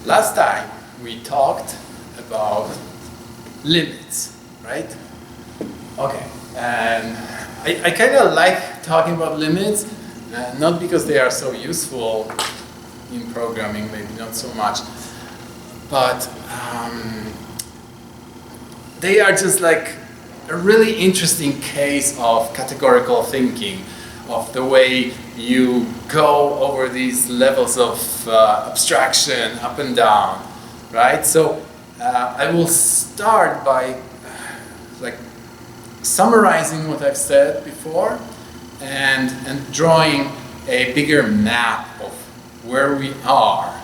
Last time we talked about limits, right? Okay, and I kind of like talking about limits, not because they are so useful in programming, maybe not so much, but they are just like a really interesting case of categorical thinking, of the way you go over these levels of abstraction up and down, right? So I will start by summarizing what I've said before and drawing a bigger map of where we are,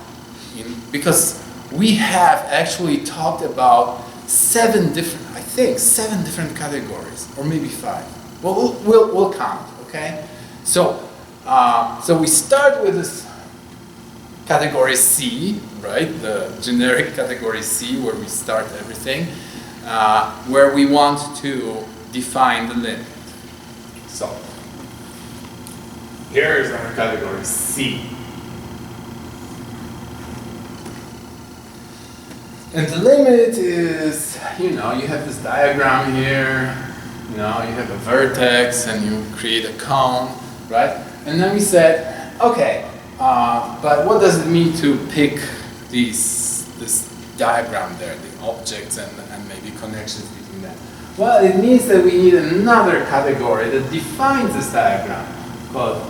because we have actually talked about seven different categories, or maybe 5. Well, we'll count, okay? So we start with this category C, right? The generic category C, where we start everything, where we want to define the limit. So here is our category C. And the limit is, you have this diagram here, you have a vertex and you create a cone, right? And then we said, okay, but what does it mean to pick this diagram there, the objects and maybe connections between them? Well, it means that we need another category that defines this diagram, called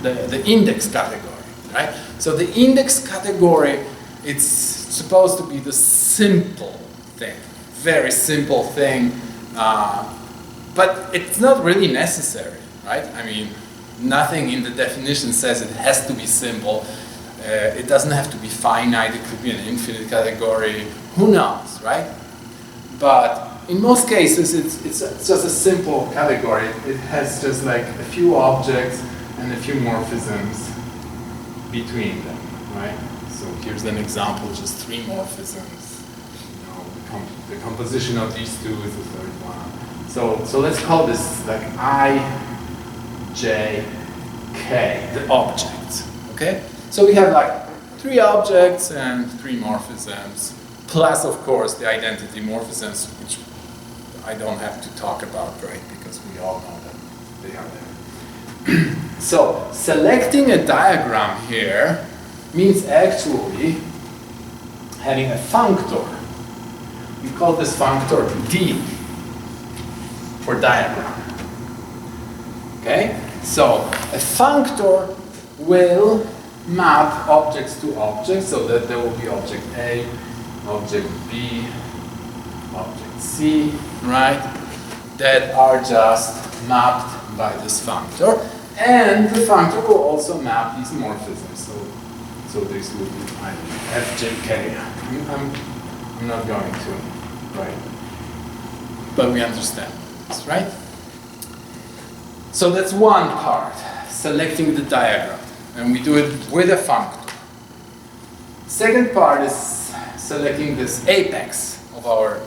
the index category, right? So the index category, it's supposed to be the simple thing, very simple thing, but it's not really necessary, right? I mean, nothing in the definition says it has to be simple. It doesn't have to be finite. It could be an infinite category. Who knows, right? But in most cases, it's just a simple category. It has just like a few objects and a few morphisms between them, right? So here's an example, just 3 morphisms. The composition of these two is the third one. So let's call this like I, J, K, the objects, okay? So we have like 3 objects and 3 morphisms, plus of course the identity morphisms, which I don't have to talk about, right? Because we all know that they are there. So selecting a diagram here means actually having a functor. We call this functor D for diagram. Okay? So a functor will map objects to objects, so that there will be object A, object B, object C, right? That are just mapped by this functor. And the functor will also map these morphisms. So this will be FJK. I'm not going to, right? But we understand this, right? So that's one part, selecting the diagram. And we do it with a functor. Second part is selecting this apex of our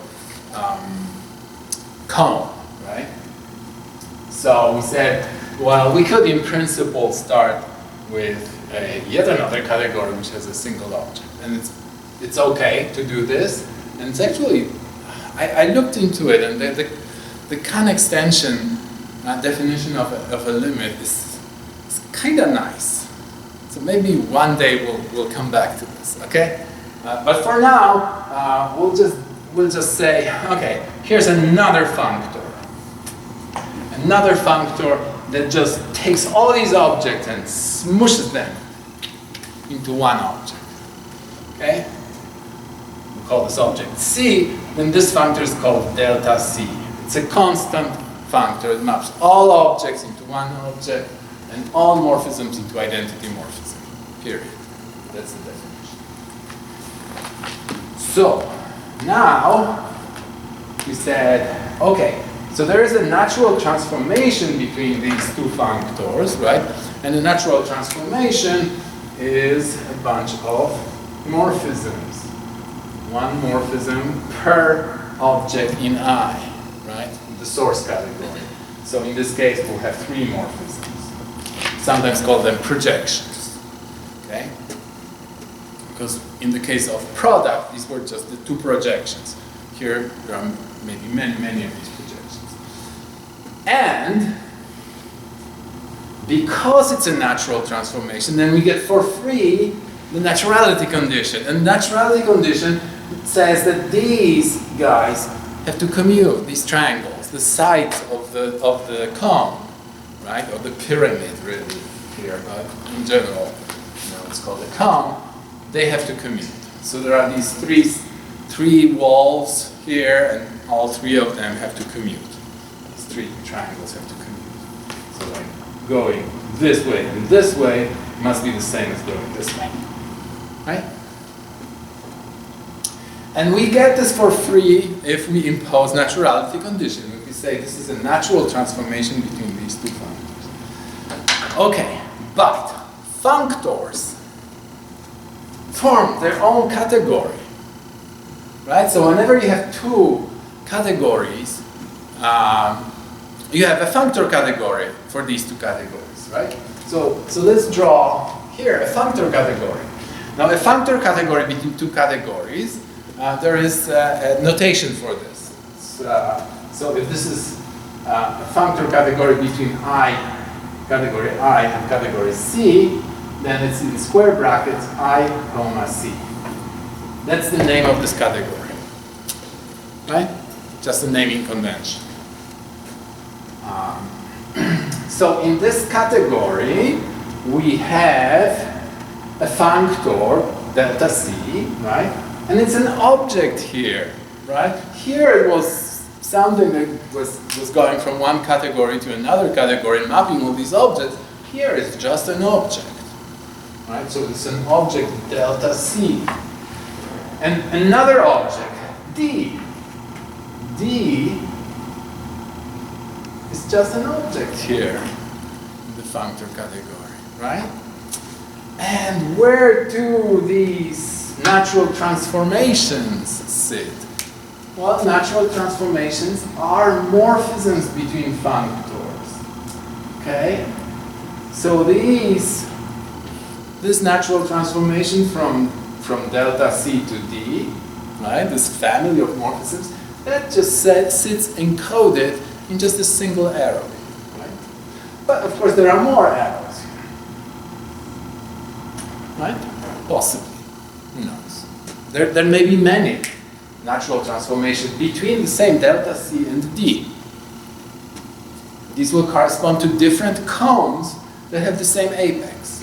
cone, right? So we said, well, we could in principle start with yet another category which has a single object. And it's okay to do this. And it's actually, I looked into it, and the Khan extension definition of a limit is kind of nice. So maybe one day we'll come back to this, okay? But for now, we'll just say, okay, here's another functor. Another functor that just takes all these objects and smooshes them into one object, okay? We call this object C, then this functor is called delta C. It's a constant functor. It maps all objects into one object and all morphisms into identity morphism, period. That's the definition. So, now we said, okay, so there is a natural transformation between these two functors, right? And the natural transformation is a bunch of morphisms. One morphism per object in I, right? The source category. So in this case, we'll have 3 morphisms. Sometimes call them projections, okay? because in the case of product, these were just the two projections. Here, there are maybe many of these projections. And because it's a natural transformation, then we get for free the naturality condition. And naturality condition says that these guys have to commute, these triangles, the sides of the cone, right? Or the pyramid, really, here, but in general, it's called a cone. They have to commute. So there are these three walls here, and all three of them have to commute. These three triangles have to commute. So like going this way and this way must be the same as going this way, right? And we get this for free if we impose naturality condition. If we say this is a natural transformation between these two functors. Okay, but functors form their own category, right? So whenever you have two categories, you have a functor category for these two categories, right? So let's draw here a functor category. Now a functor category between two categories, there is a notation for this. So if this is a functor category between category I and category C, then it's in square brackets I, comma, C. That's the name of this category, right? Just a naming convention. So in this category, we have a functor, delta C, right? And it's an object here, right? Here it was something that was going from one category to another category and mapping all these objects. Here it's just an object, right? So it's an object delta C. And another object, D. D is just an object here in the functor category, right? And where do these natural transformations sit? Well, natural transformations are morphisms between functors. Okay? So this natural transformation from delta C to D, right? This family of morphisms, that just sits encoded in just a single arrow, right? But of course there are more arrows here, right? Possibly. Who knows? There may be many natural transformations between the same delta C and D. These will correspond to different cones that have the same apex.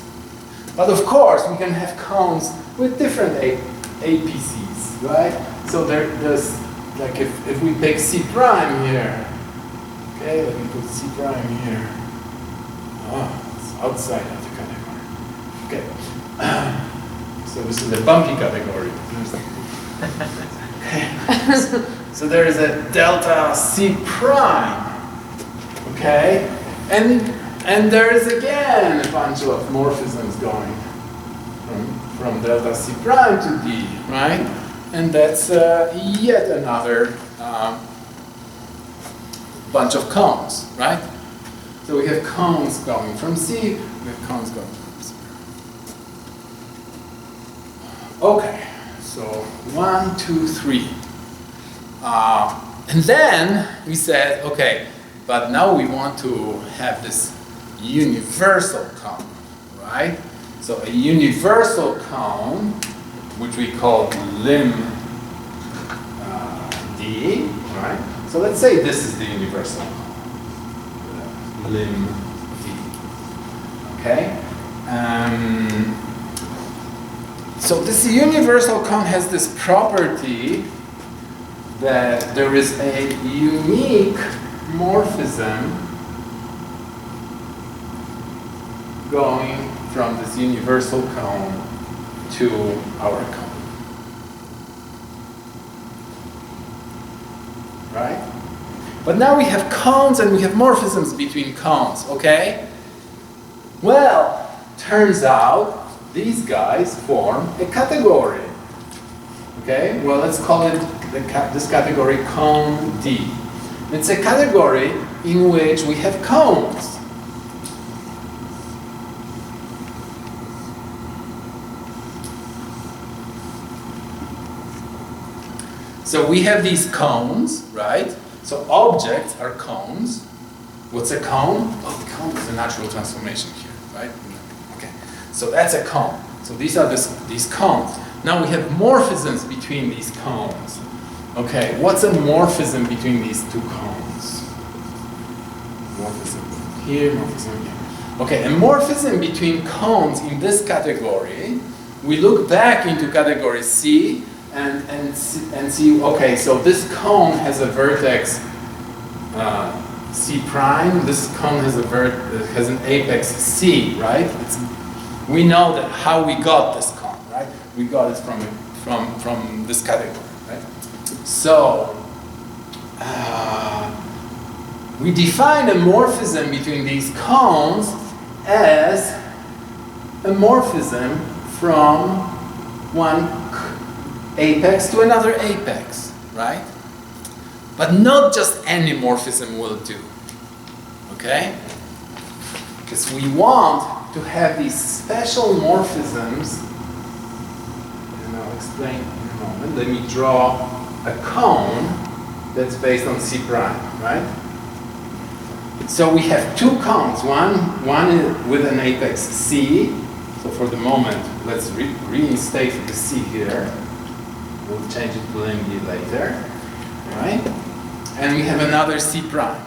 But of course, we can have cones with different APCs, right? So there's, like if we take C prime here, okay, let me put C prime here. Oh, it's outside of the category. Okay. So this is a bumpy category. Okay. So there is a delta C prime. Okay? And there is again a bunch of morphisms going from delta C prime to D, right? And that's yet another bunch of cones, right? So we have cones going from C, we have cones going from C. Okay, so 1, 2, 3. And then we said, okay, but now we want to have this universal cone, right? So a universal cone, which we call lim D, right? So let's say this is the universal cone, lim D, okay? So this universal cone has this property that there is a unique morphism going from this universal cone to our cone. Right? But now we have cones and we have morphisms between cones, okay? Well, turns out these guys form a category. Okay? Well, let's call it this category cone D. It's a category in which we have cones. So we have these cones, right? So objects are cones. What's a cone? Oh, the cone is a natural transformation here, right? Okay, so that's a cone. So these are these cones. Now we have morphisms between these cones. Okay, what's a morphism between these two cones? Morphism here, morphism here. Okay, a morphism between cones in this category, we look back into category C and see, okay, so this cone has a vertex C prime, this cone has an apex C, right? We know that how we got this cone, right? We got it from this category, right? So we define a morphism between these cones as a morphism from one apex to another apex, right? But not just any morphism will do, okay? Because we want to have these special morphisms, and I'll explain in a moment. Let me draw a cone that's based on C prime, right? So we have two cones, one with an apex C. So for the moment, let's reinstate the C here. We'll change it to LMD later, right? And we have another C prime.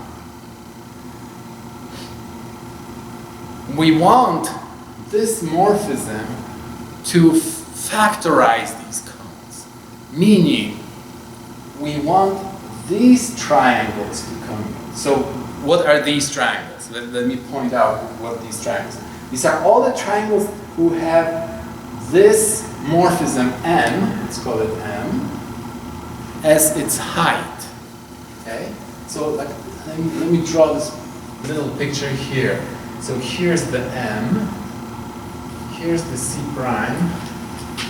We want this morphism to factorize these cones, meaning we want these triangles to commute. So what are these triangles? Let me point out what these triangles are. These are all the triangles who have this morphism M, let's call it M, as its height. Okay? So let me draw this little picture here. So here's the M, here's the C prime,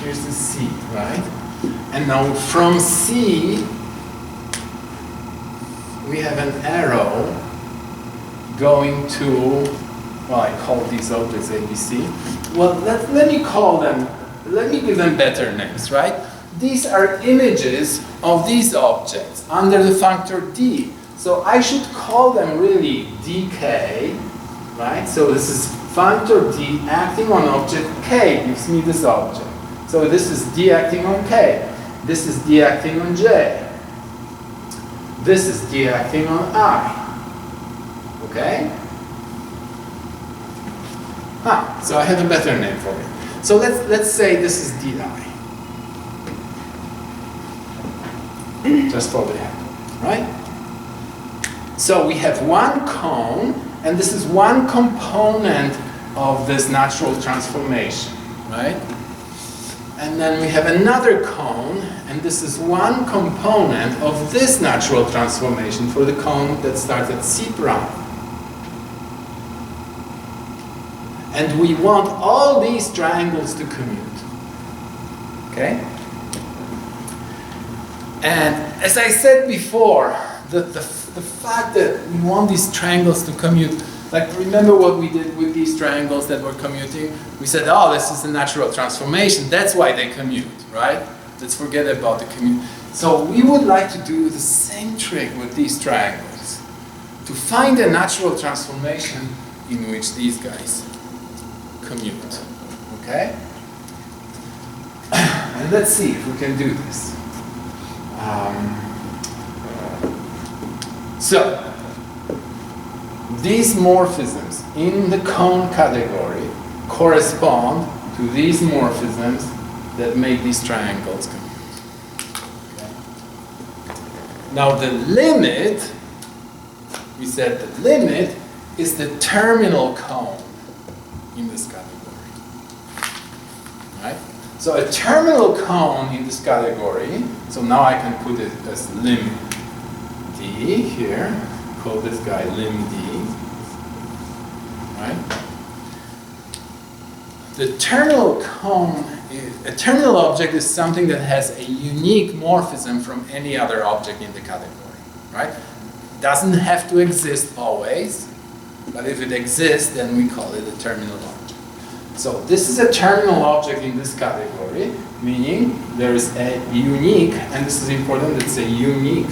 here's the C, right? And now from C, we have an arrow going to, well, I call these objects ABC. Well, let me call them, let me give them better names, right? These are images of these objects under the functor D. So I should call them really dk, right? So this is functor D acting on object K, gives me this object. So this is D acting on K. This is D acting on J. This is D acting on I. Okay? So I have a better name for it. So let's say this is DI. Just for the heck, right? So we have one cone, and this is one component of this natural transformation, right? And then we have another cone, and this is one component of this natural transformation for the cone that starts at C prime. And we want all these triangles to commute, okay? And as I said before, the fact that we want these triangles to commute, like remember what we did with these triangles that were commuting? We said, oh, this is a natural transformation, that's why they commute, right? Let's forget about the commute. So we would like to do the same trick with these triangles, to find a natural transformation in which these guys commute, okay? And let's see if we can do this. So, these morphisms in the cone category correspond to these morphisms that make these triangles commute. Okay. Now the limit, we said the limit is the terminal cone in this category, right? So a terminal cone in this category, so now I can put it as lim D here, call this guy lim D, right? The terminal cone, a terminal object is something that has a unique morphism from any other object in the category, right? It doesn't have to exist always, but if it exists, then we call it a terminal object. So this is a terminal object in this category, meaning there is a unique, and this is important, it's a unique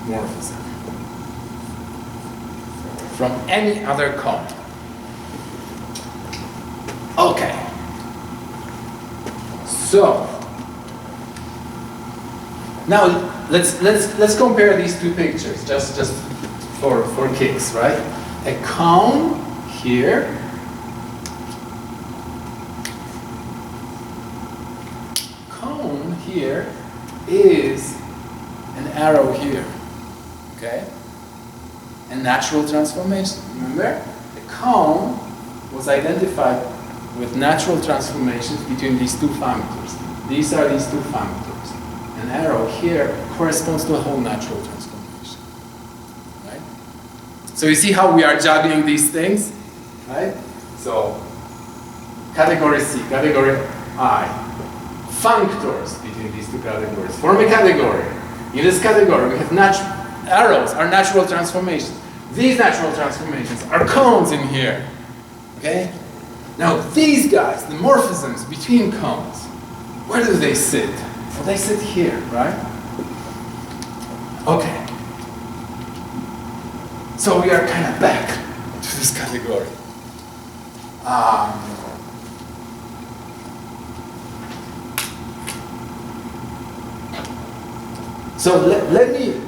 morphism from any other cone. Okay. So now let's compare these two pictures just for kicks, right? A cone here, cone here is an arrow here, okay? A natural transformation. Remember, the cone was identified with natural transformations between these two functors. These are these two functors. An arrow here corresponds to a whole natural transformation, right? So you see how we are juggling these things, right? So category C, category I, functors between these two categories form a category. In this category, we have arrows are natural transformations. These natural transformations are cones in here, okay? Now these guys, the morphisms between cones, where do they sit? Well, they sit here, right? Okay. So we are kind of back to this category. So let me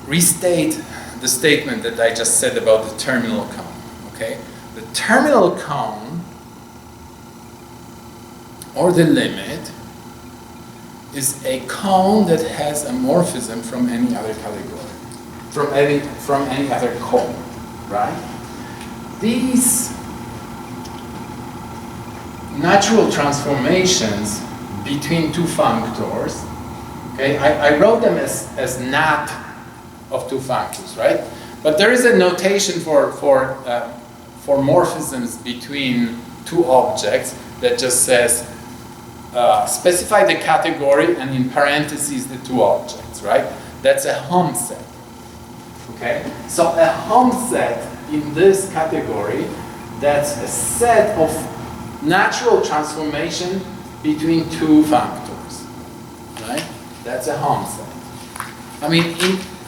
restate the statement that I just said about the terminal cone, okay? The terminal cone, or the limit, is a cone that has a morphism from any other category, from any other cone, right? These natural transformations between two functors, okay, I wrote them as NAT of two functors, right? But there is a notation for morphisms between two objects that just says specify the category and in parentheses the two objects, right? That's a home set. Okay? So a home set in this category, that's a set of natural transformation between two functors, right? That's a home set. I mean,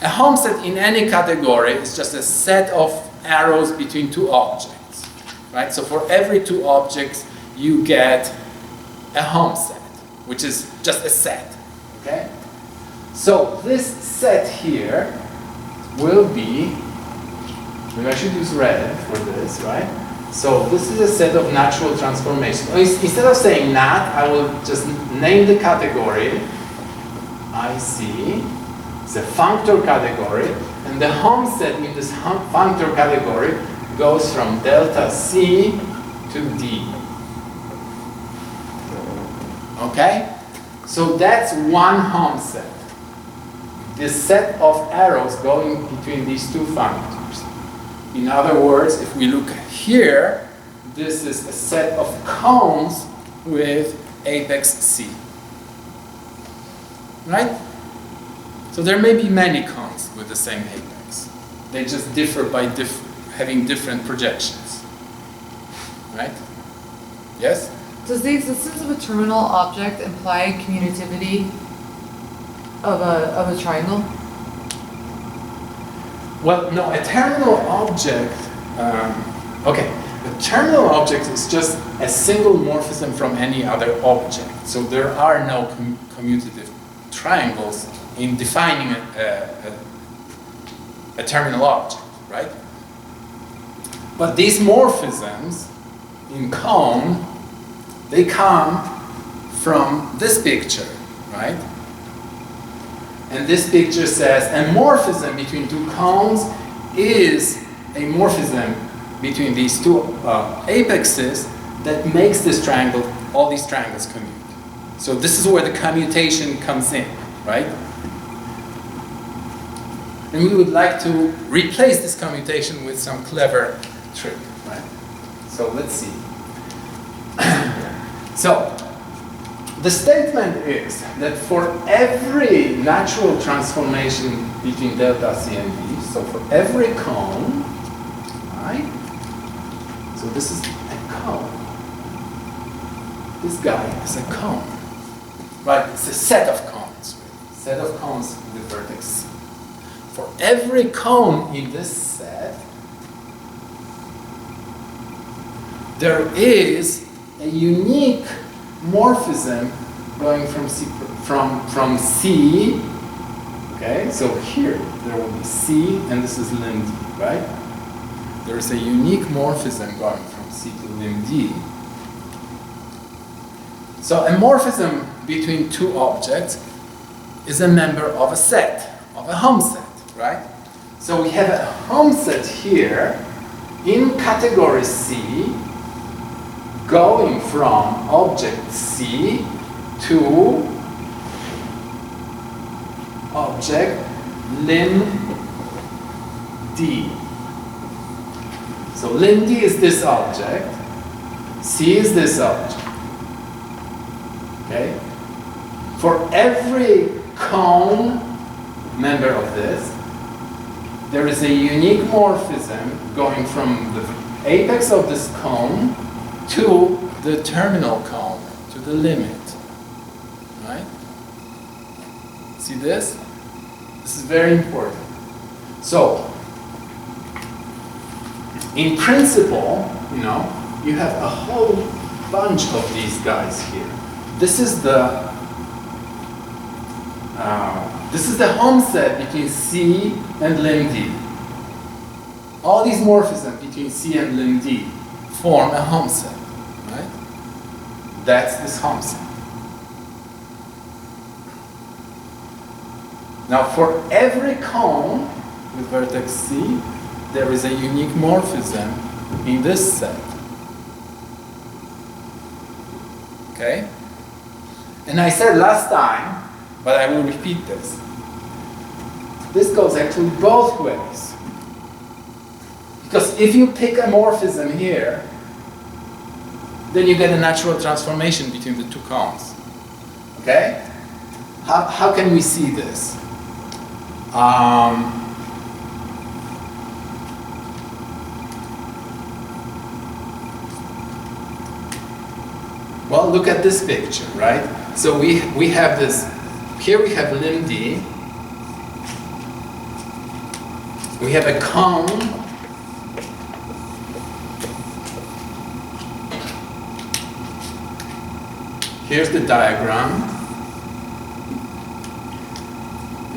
a home set in any category is just a set of arrows between two objects, right? So for every two objects, you get a home set, which is just a set, okay? So this set here will be, maybe I should use red for this, right? So this is a set of natural transformations. Instead of saying NAT, I will just name the category IC. It's a functor category, and the home set in this functor category goes from delta C to D. Okay? So that's one home set. This set of arrows going between these two functors. In other words, if we look here, this is a set of cones with apex C. Right? So there may be many cones with the same apex. They just differ by having different projections. Right? Yes? Does the existence of a terminal object imply commutativity of a triangle? Well, no, a terminal object, okay, a terminal object is just a single morphism from any other object. So there are no commutative triangles in defining a terminal object, right? But these morphisms in cone, they come from this picture, right? And this picture says a morphism between two cones is a morphism between these two apexes that makes this triangle, all these triangles commute. So this is where the commutation comes in, right? And we would like to replace this commutation with some clever trick, right? So let's see. So the statement is that for every natural transformation between delta C and D, so for every cone, right? So this is a cone. This guy is a cone. Right? It's a set of cones. Set of cones with vertex C. For every cone in this set, there is a unique morphism going from C. Okay, so here there will be C, and this is limb D, right? There is a unique morphism going from C to limb D. So a morphism between two objects is a member of a set, of a home set, right? So we have a home set here in category C, going from object C to object limb D. So limb D is this object, C is this object. Okay? For every cone member of this, there is a unique morphism going from the apex of this cone to the terminal cone, to the limit. Right? See this? This is very important. So, in principle, you have a whole bunch of these guys here. This is the home set between C and limb D. All these morphisms between C and limb D form a home set, right? That's this home set. Now, for every cone with vertex C, there is a unique morphism in this set. Okay? And I said last time, but I will repeat this. This goes actually both ways. Because if you pick a morphism here, then you get a natural transformation between the two cones. Okay? How can we see this? Well, look at this picture, right? So we have this, here we have limb D. We have a cone. Here's the diagram.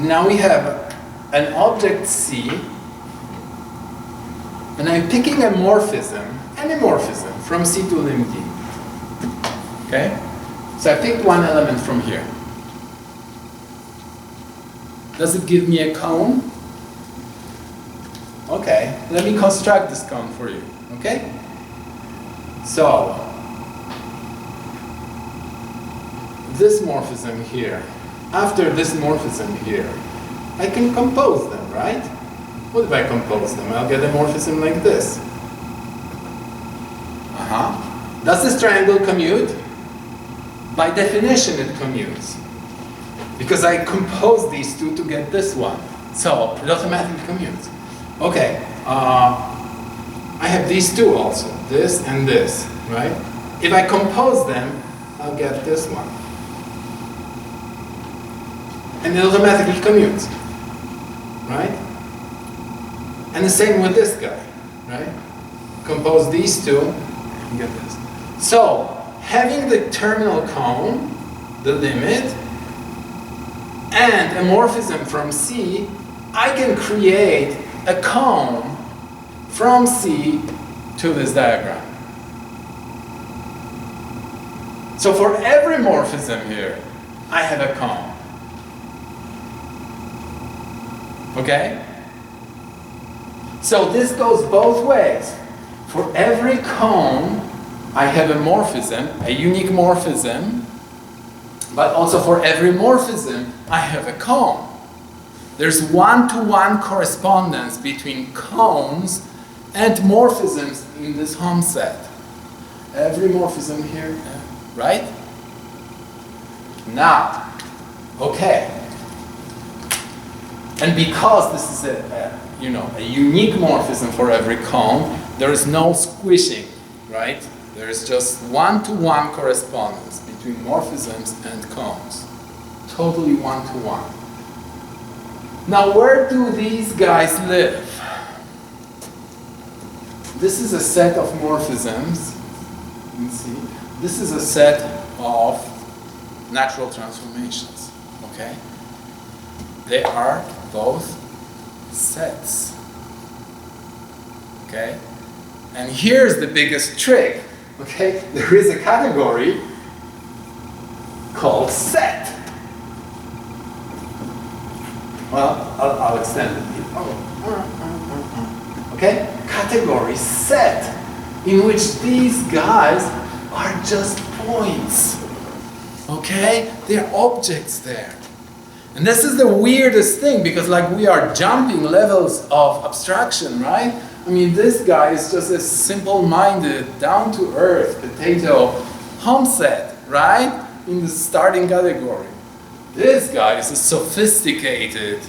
Now we have an object C, and I'm picking a morphism, any morphism, from C to limb D. Okay? So I picked one element from here. Does it give me a cone? Okay, let me construct this cone for you. Okay? So, this morphism here, after this morphism here, I can compose them, right? What if I compose them? I'll get a morphism like this. Does this triangle commute? By definition, it commutes. Because I compose these two to get this one. So, it automatically commutes. Okay, I have these two also, this and this, right? If I compose them, I'll get this one. And it automatically commutes, right? And the same with this guy, right? Compose these two, and get this. So, having the terminal cone, the limit, and a morphism from C, I can create a cone from C to this diagram. So for every morphism here, I have a cone. Okay? So this goes both ways. For every cone, I have a morphism, a unique morphism, but also for every morphism, I have a cone. There's one-to-one correspondence between cones and morphisms in this home set. Every morphism here, right? Now, okay. And because this is a unique morphism for every cone, there is no squishing right? There is just one-to-one correspondence between morphisms and cones. Totally one-to-one. Now, where do these guys live? This is a set of morphisms. You can see. This is a set of natural transformations. Okay? They are both sets. Okay? And here's the biggest trick. Okay? There is a category called set. Well, I'll extend it. Okay? Category set, in which these guys are just points. Okay? They're objects there. And this is the weirdest thing, because like we are jumping levels of abstraction, right? I mean, this guy is just a simple-minded, down-to-earth potato home set, right? In the starting category. This guy is a sophisticated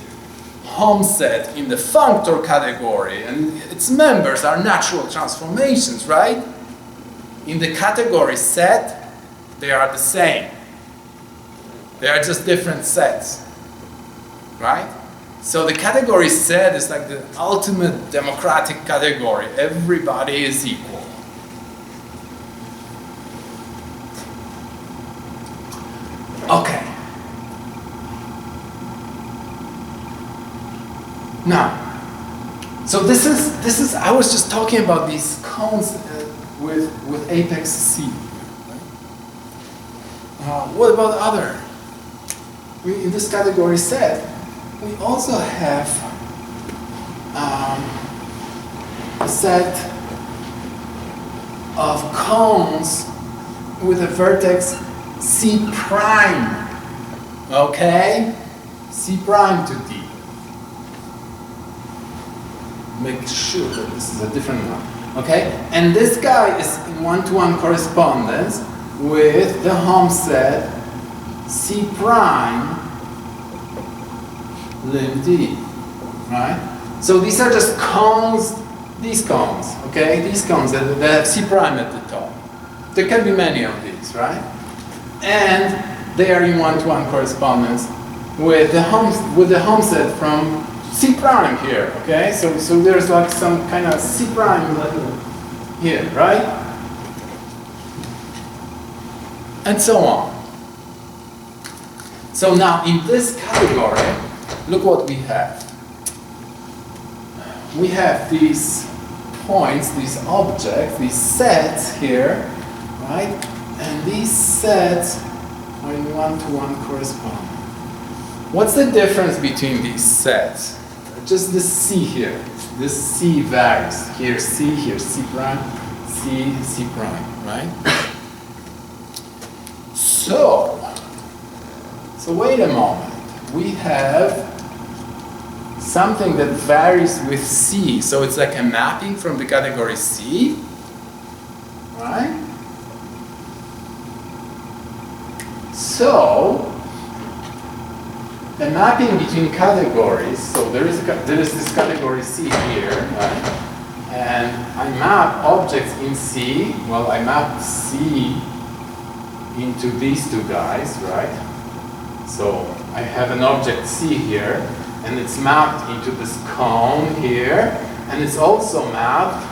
home set in the functor category, and its members are natural transformations, right? In the category set, they are the same. They are just different sets, right? So the category set is like the ultimate democratic category. Everybody is equal. Okay. Now, so this is I was just talking about these cones with apex C. Right? What about other? In this category set, we also have a set of cones with a vertex C prime. Okay? C prime to D. Make sure that this is a different one. Okay? And this guy is in one-to-one correspondence with the home set C prime lim D. Right? So these are just cones, these cones, okay? These cones that have C prime at the top. There can be many of these, right? And they are in one-to-one correspondence with the home set from C prime here, okay? So there's like some kind of C prime level here, right? And so on. So now in this category, look what we have. We have these points, these objects, these sets here, right? And these sets are in one-to-one correspondence. What's the difference between these sets? Just this C here. This C varies. Here C prime, C prime, right? So wait a moment. We have something that varies with C. So it's like a mapping from the category C, right? So a mapping between categories, so there is this category C here, right? And I map objects in C, well I map C into these two guys, right? So I have an object C here, and it's mapped into this cone here, and it's also mapped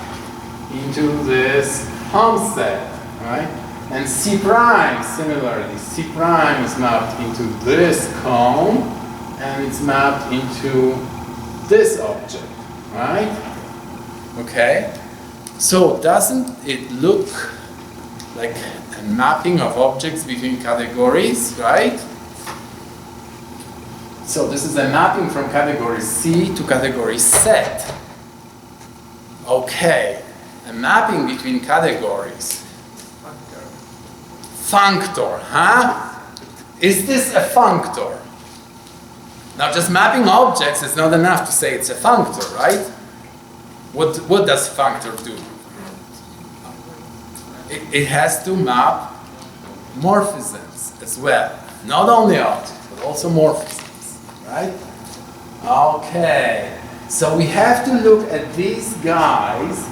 into this home set, right? And C prime, similarly, C prime is mapped into this cone, and it's mapped into this object, right? Okay? So doesn't it look like a mapping of objects between categories, right? So this is a mapping from category C to category set. Okay, a mapping between categories. Functor, huh? Is this a functor? Now just mapping objects is not enough to say it's a functor, right? What does functor do? It has to map morphisms as well. Not only objects, but also morphisms, right? Okay, so we have to look at these guys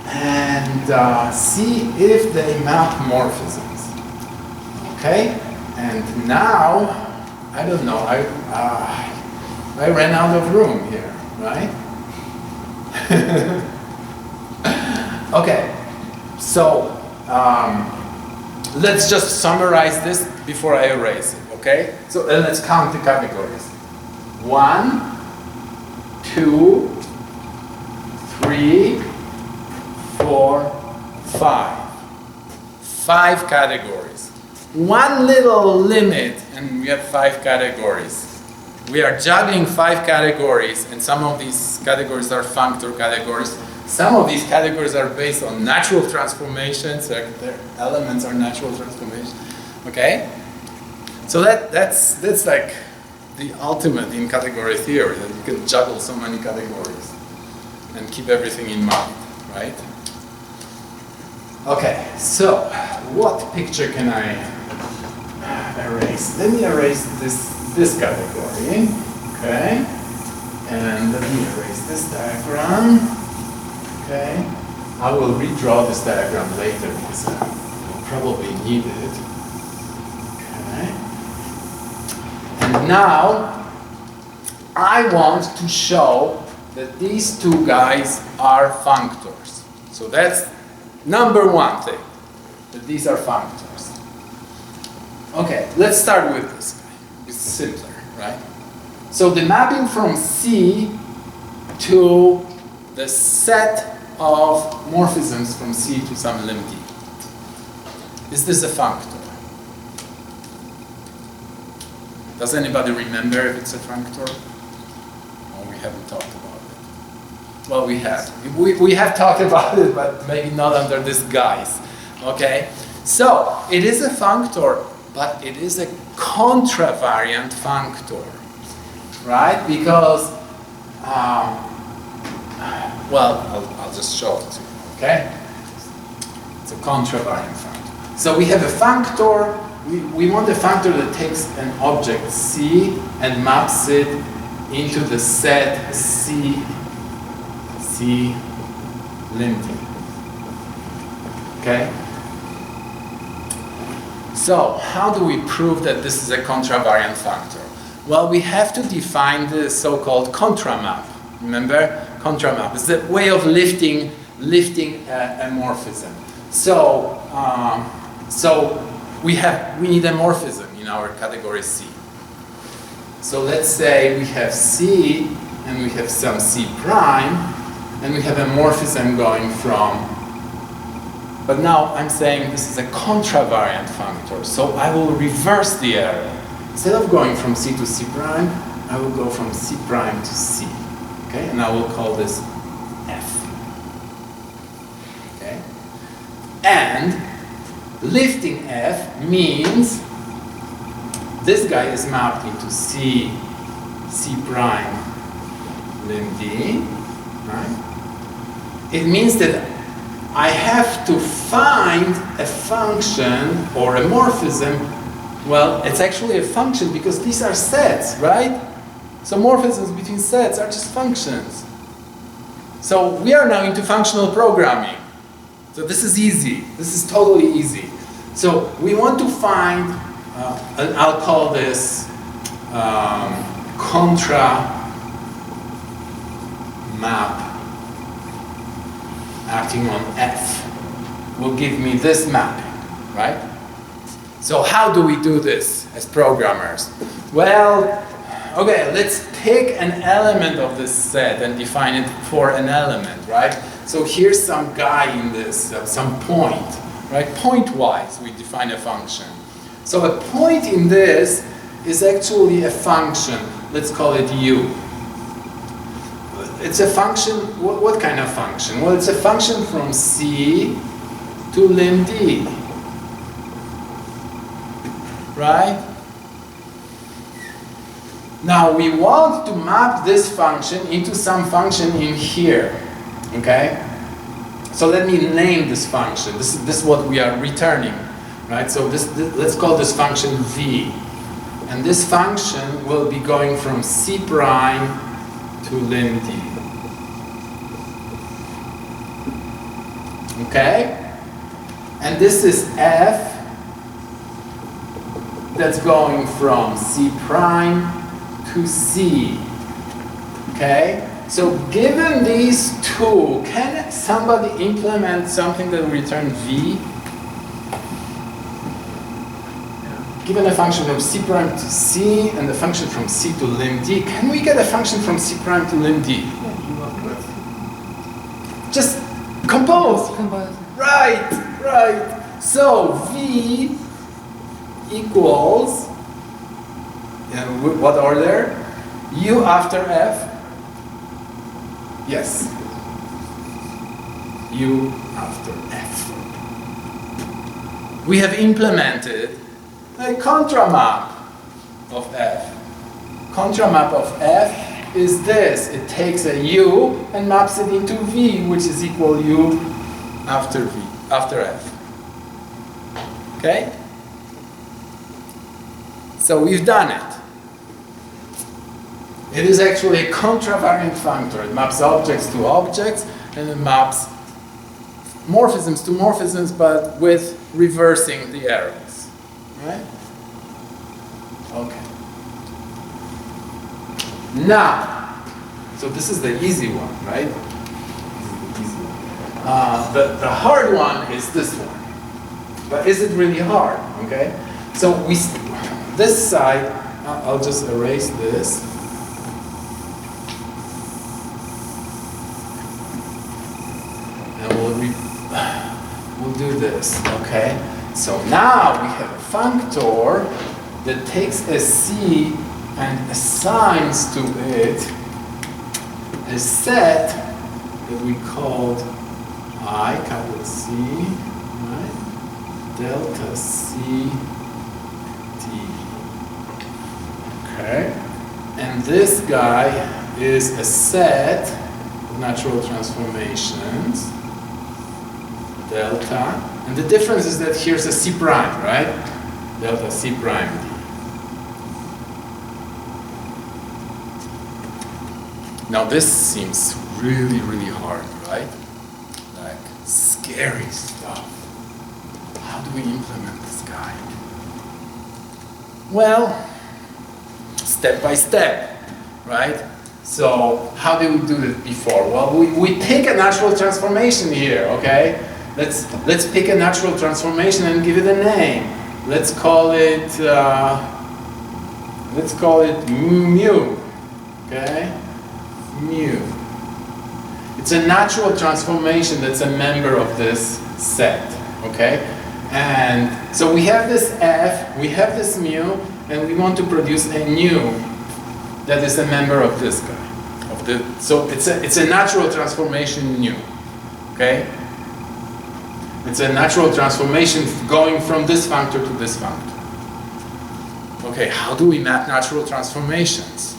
and see if they map morphisms. Okay? And now, I don't know, I ran out of room here, right? Okay, so let's just summarize this before I erase it, okay? So let's count the categories. 1, 2, 3, 4, 5. 5 categories. One little limit, and we have 5 categories. We are juggling 5 categories, and some of these categories are functor categories. Some of these categories are based on natural transformations, their elements are natural transformations. Okay? So that's like the ultimate in category theory, that you can juggle so many categories and keep everything in mind, right? Okay, so what picture can I erase? Let me erase this category, okay? And let me erase this diagram, okay? I will redraw this diagram later because I will probably need it, okay? And now, I want to show that these two guys are functors. So that's number one thing, that these are functors. Okay, let's start with this guy. It's simpler, right? So the mapping from C to the set of morphisms from C to some lim D. Is this a functor? Does anybody remember if it's a functor? Oh, we haven't talked about it. Well, we have. We have talked about it, but maybe not under this guise. Okay? So, it is a functor, but it is a contravariant functor. Right? Because, well, I'll just show it to you. Okay? It's a contravariant functor. So, we have a functor. We want a functor that takes an object C and maps it into the set C lim D. Okay? So, how do we prove that this is a contravariant functor? Well, we have to define the so-called contramap. Remember? Contramap is the way of lifting a morphism. So, we need a morphism in our category C. So let's say we have C and we have some C prime, and we have a morphism going from, but now I'm saying this is a contravariant functor, so I will reverse the error. Instead of going from C to C prime, I will go from C prime to C, okay? And I will call this F, okay? And lifting F means this guy is mapped into C prime lim D, right? It means that I have to find a function or a morphism. Well, it's actually a function because these are sets, right? So morphisms between sets are just functions. So we are now into functional programming. So this is easy. This is totally easy. So we want to find, and I'll call this contra map acting on F will give me this mapping, right? So how do we do this as programmers? Well, okay, let's pick an element of this set and define it for an element, right? So here's some guy in this, some point, right? Point-wise, we define a function. So a point in this is actually a function. Let's call it U. It's a function, what kind of function? Well, it's a function from C to lim D, right? Now we want to map this function into some function in here, okay? So let me name this function. This is what we are returning, right? So let's call this function V. And this function will be going from C prime to lim D. Okay? And this is f that's going from C prime to C. Okay? So given these two, can somebody implement something that will return V? Given a function from C prime to C and a function from C to lim D, can we get a function from C prime to lim D? Just compose. Right, right. So V equals, what order? U after F? Yes. U after F. We have implemented a contramap of F. Contramap of F is this. It takes a U and maps it into V, which is equal U after V, after F. Okay? So we've done it. It is actually a contravariant functor. It maps objects to objects, and it maps morphisms to morphisms, but with reversing the arrows. Right? Okay. Now, so this is the easy one, right? This is the easy one. The hard one is this one. But is it really hard? Okay? So this side, I'll just erase this. We'll do this, okay? So now we have a functor that takes a C and assigns to it a set that we called I, capital C, right? Delta C D. Okay? And this guy is a set of natural transformations. Delta, and the difference is that here's a C prime, right? Delta C prime D. Now this seems really, really hard, right? Like scary stuff. How do we implement this guy? Well, step by step, right? So how did we do it before? Well, we pick a natural transformation here, okay? Let's pick a natural transformation and give it a name. Let's call it mu. Okay, mu. It's a natural transformation that's a member of this set. Okay, and so we have this f, we have this mu, and we want to produce a nu that is a member of this guy. So it's a natural transformation nu. Okay. It's a natural transformation going from this functor to this functor. Okay, how do we map natural transformations?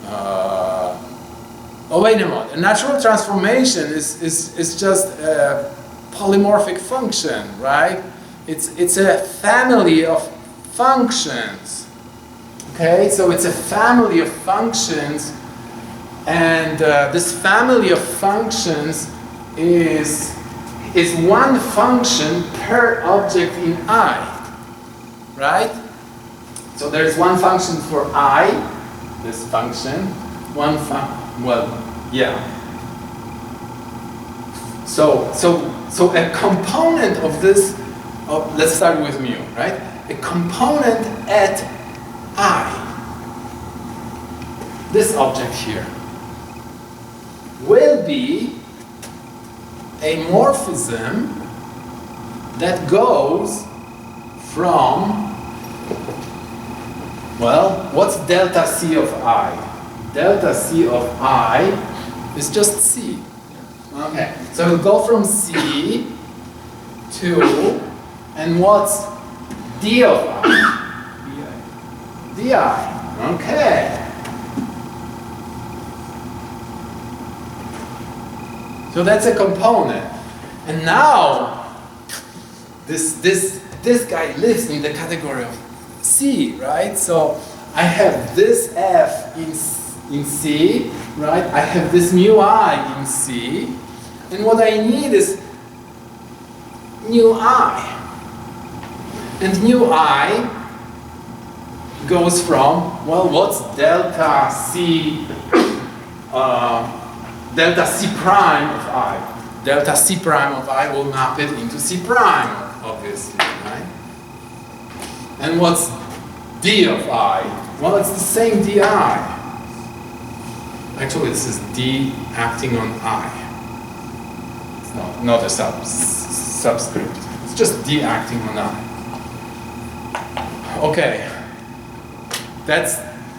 Oh, wait a moment. A natural transformation is just a polymorphic function, right? It's a family of functions. Okay, so it's a family of functions, and this family of functions is one function per object in I, right? So there's one function for I, this function, So a component of this, let's start with mu, right? A component at I, this object here, will be a morphism that goes from, well, what's delta C of I? Delta C of I is just C. Okay, so it'll go from C to, and what's D of I? DI. Okay. So that's a component. And now, this guy lives in the category of C, right? So I have this F in C, right? I have this mu I in C. And what I need is nu I. And nu I goes from, well, what's delta C prime of I? Delta C prime of I will map it into C prime, obviously, right? And what's d of I? Well, it's the same di. Actually, this is d acting on I. It's not a subscript. It's just d acting on I. Okay.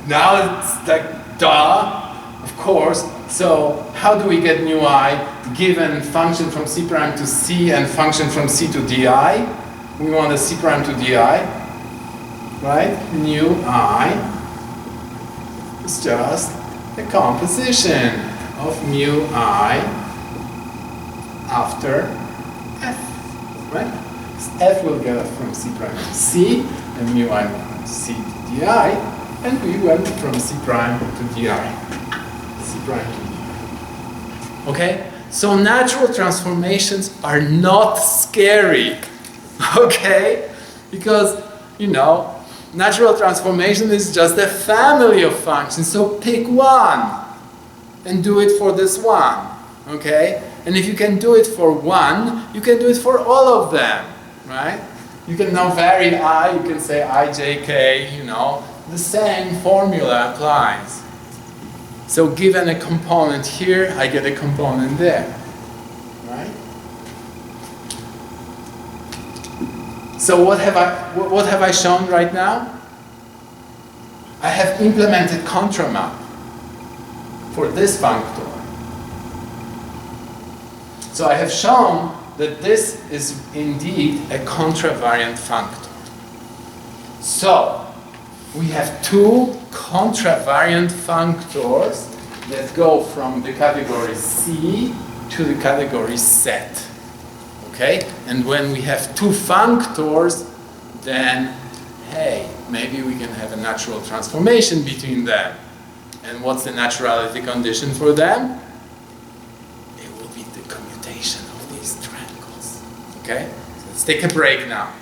Now it's like, duh, of course. So how do we get nu I given function from C prime to C and function from C to di? We want a C prime to di, right? Nu I is just a composition of mu I after f, right? F will get us from C prime to C, and mu I from C to di, and we went from C prime to di. C prime to di. Okay? So natural transformations are not scary. Okay? Because, you know, natural transformation is just a family of functions, so pick one and do it for this one. Okay? And if you can do it for one, you can do it for all of them. Right? You can now vary I, you can say I, j, k, you know, the same formula applies. So given a component here, I get a component there, right? So what have I shown right now? I have implemented contramap for this functor. So I have shown that this is indeed a contravariant functor. So we have two contravariant functors that go from the category C to the category Z. Okay? And when we have two functors, then, hey, maybe we can have a natural transformation between them. And what's the naturality condition for them? It will be the commutation of these triangles. Okay? So let's take a break now.